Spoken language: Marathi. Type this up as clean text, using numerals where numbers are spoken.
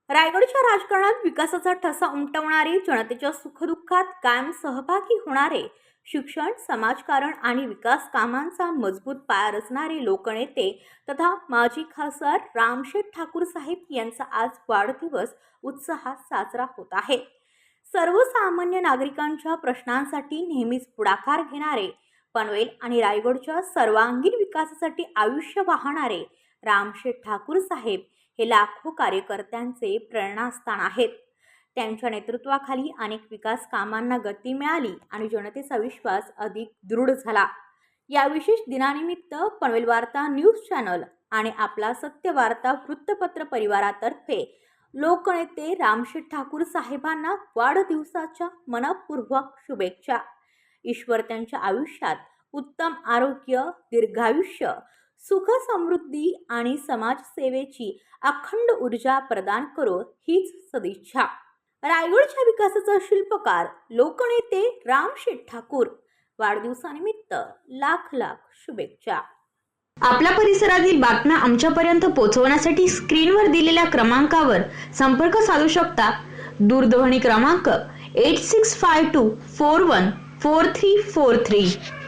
रायगडच्या राजकारणात विकासाचा ठसा उमटवणारे, जनतेच्या सुखदुःखात कायम सहभागी होणारे, शिक्षण, समाजकारण आणि विकास कामांचा मजबूत पाया रचणारे लोकनेते तथा माजी खासदार रामशेठ ठाकूर साहेब यांचा आज वाढदिवस उत्साहात साजरा होत आहे. सर्वसामान्य नागरिकांच्या प्रश्नांसाठी नेहमीच पुढाकार घेणारे, पनवेल आणि रायगडच्या सर्वांगीण विकासासाठी आयुष्य वाहणारे रामशेठ ठाकूर साहेब हे लाखो कार्यकर्त्यांचे प्रेरणास्थान आहेत. त्यांच्या नेतृत्वाखाली अनेक विकास कामांना गती मिळाली आणि जनतेचा विश्वास अधिक दृढ झाला. या विशेष दिनानिमित्त पनवेल वार्ता न्यूज चॅनल आणि आपला सत्य वार्ता वृत्तपत्र परिवारातर्फे लोकनेते रामशेठ ठाकूर साहेबांना वाढदिवसाच्या मनपूर्वक शुभेच्छा. ईश्वर त्यांच्या आयुष्यात उत्तम आरोग्य, दीर्घायुष्य, सुख, समृद्धी आणि समाजसेवेची अखंड ऊर्जा प्रदान करो, हीच सदिच्छा. रायगडच्या विकासाचा शिल्पकार लोकनेते रामशेठ ठाकूर, वाढदिवसानिमित्त लाख लाख शुभेच्छा. आपल्या परिसरातील बातम्या आमच्यापर्यंत पोहोचवण्यासाठी स्क्रीनवर दिलेल्या क्रमांकावर संपर्क साधू शकता. दूरध्वनी क्रमांक 8652414343.